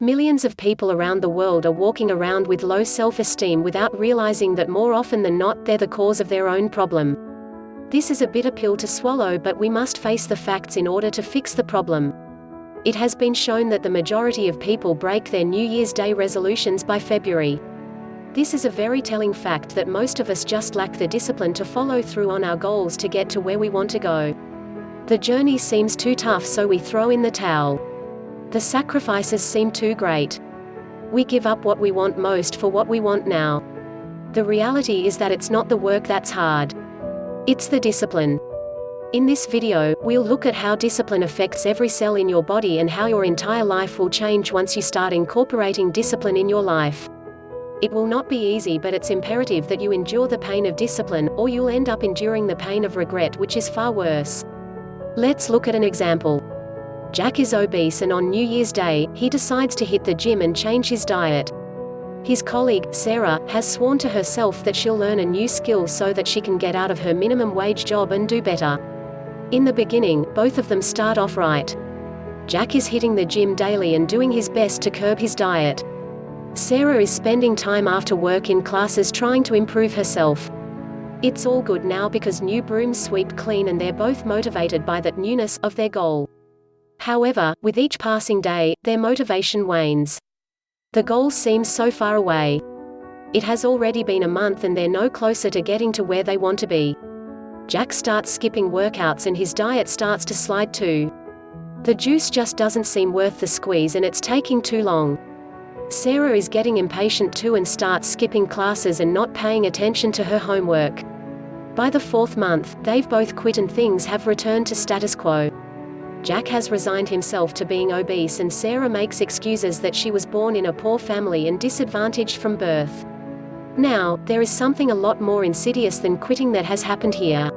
Millions of people around the world are walking around with low self-esteem without realizing that more often than not they're the cause of their own problem. This is a bitter pill to swallow, but we must face the facts in order to fix the problem. It has been shown that the majority of people break their New Year's Day resolutions by February. This is a very telling fact that most of us just lack the discipline to follow through on our goals to get to where we want to go. The journey seems too tough, so we throw in the towel. The sacrifices seem too great. We give up what we want most for what we want now. The reality is that it's not the work that's hard. It's the discipline. In this video, we'll look at how discipline affects every cell in your body and how your entire life will change once you start incorporating discipline in your life. It will not be easy, but it's imperative that you endure the pain of discipline, or you'll end up enduring the pain of regret, which is far worse. Let's look at an example. Jack is obese, and on New Year's Day, he decides to hit the gym and change his diet. His colleague, Sarah, has sworn to herself that she'll learn a new skill so that she can get out of her minimum wage job and do better. In the beginning, both of them start off right. Jack is hitting the gym daily and doing his best to curb his diet. Sarah is spending time after work in classes trying to improve herself. It's all good now because new brooms sweep clean, and they're both motivated by that newness of their goal. However, with each passing day, their motivation wanes. The goal seems so far away. It has already been a month and they're no closer to getting to where they want to be. Jack starts skipping workouts and his diet starts to slide too. The juice just doesn't seem worth the squeeze, and it's taking too long. Sarah is getting impatient too and starts skipping classes and not paying attention to her homework. By the 4th month, they've both quit and things have returned to status quo. Jack has resigned himself to being obese, and Sarah makes excuses that she was born in a poor family and disadvantaged from birth. Now, there is something a lot more insidious than quitting that has happened here.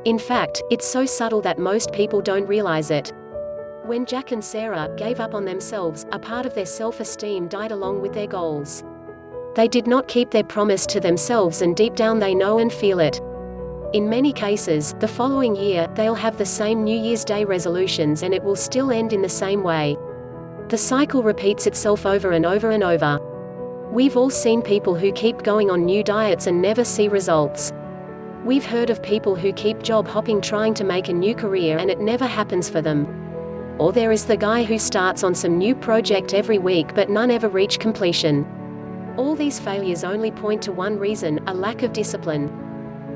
In fact, it's so subtle that most people don't realize it. When Jack and Sarah gave up on themselves, a part of their self-esteem died along with their goals. They did not keep their promise to themselves, and deep down they know and feel it. In many cases, the following year, they'll have the same New Year's Day resolutions and it will still end in the same way. The cycle repeats itself over and over and over. We've all seen people who keep going on new diets and never see results. We've heard of people who keep job hopping trying to make a new career and it never happens for them. Or there is the guy who starts on some new project every week but none ever reach completion. All these failures only point to one reason: a lack of discipline.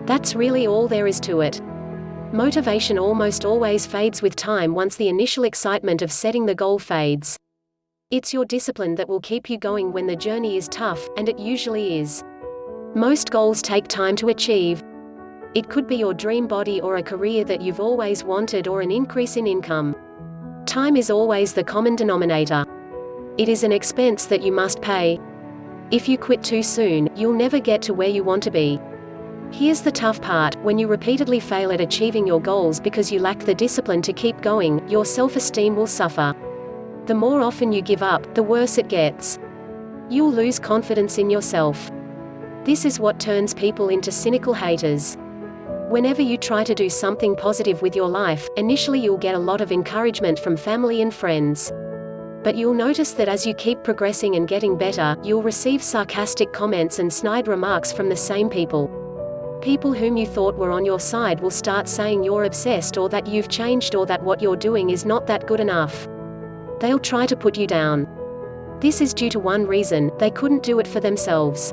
That's really all there is to it. Motivation almost always fades with time once the initial excitement of setting the goal fades. It's your discipline that will keep you going when the journey is tough, and it usually is. Most goals take time to achieve. It could be your dream body or a career that you've always wanted, or an increase in income. Time is always the common denominator. It is an expense that you must pay. If you quit too soon, you'll never get to where you want to be. Here's the tough part: when you repeatedly fail at achieving your goals because you lack the discipline to keep going, your self-esteem will suffer. The more often you give up, the worse it gets. You'll lose confidence in yourself. This is what turns people into cynical haters. Whenever you try to do something positive with your life, initially you'll get a lot of encouragement from family and friends. But you'll notice that as you keep progressing and getting better, you'll receive sarcastic comments and snide remarks from the same people. People whom you thought were on your side will start saying you're obsessed, or that you've changed, or that what you're doing is not that good enough. They'll try to put you down. This is due to one reason: they couldn't do it for themselves.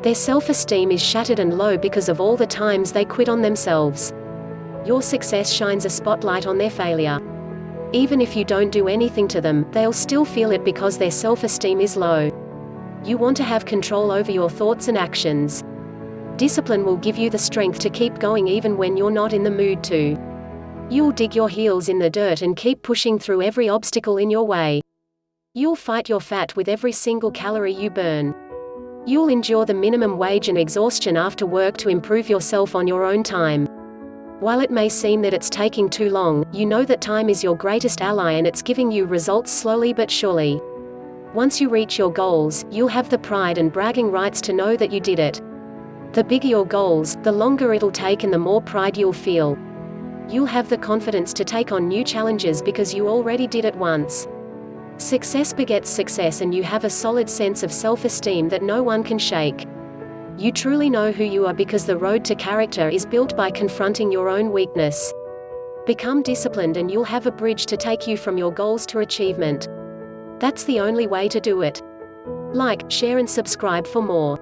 Their self-esteem is shattered and low because of all the times they quit on themselves. Your success shines a spotlight on their failure. Even if you don't do anything to them, they'll still feel it because their self-esteem is low. You want to have control over your thoughts and actions. Discipline will give you the strength to keep going even when you're not in the mood to. You'll dig your heels in the dirt and keep pushing through every obstacle in your way. You'll fight your fat with every single calorie you burn. You'll endure the minimum wage and exhaustion after work to improve yourself on your own time. While it may seem that it's taking too long, you know that time is your greatest ally and it's giving you results slowly but surely. Once you reach your goals, you'll have the pride and bragging rights to know that you did it. The bigger your goals, the longer it'll take and the more pride you'll feel. You'll have the confidence to take on new challenges because you already did it once. Success begets success, and you have a solid sense of self-esteem that no one can shake. You truly know who you are because the road to character is built by confronting your own weakness. Become disciplined and you'll have a bridge to take you from your goals to achievement. That's the only way to do it. Like, share and subscribe for more.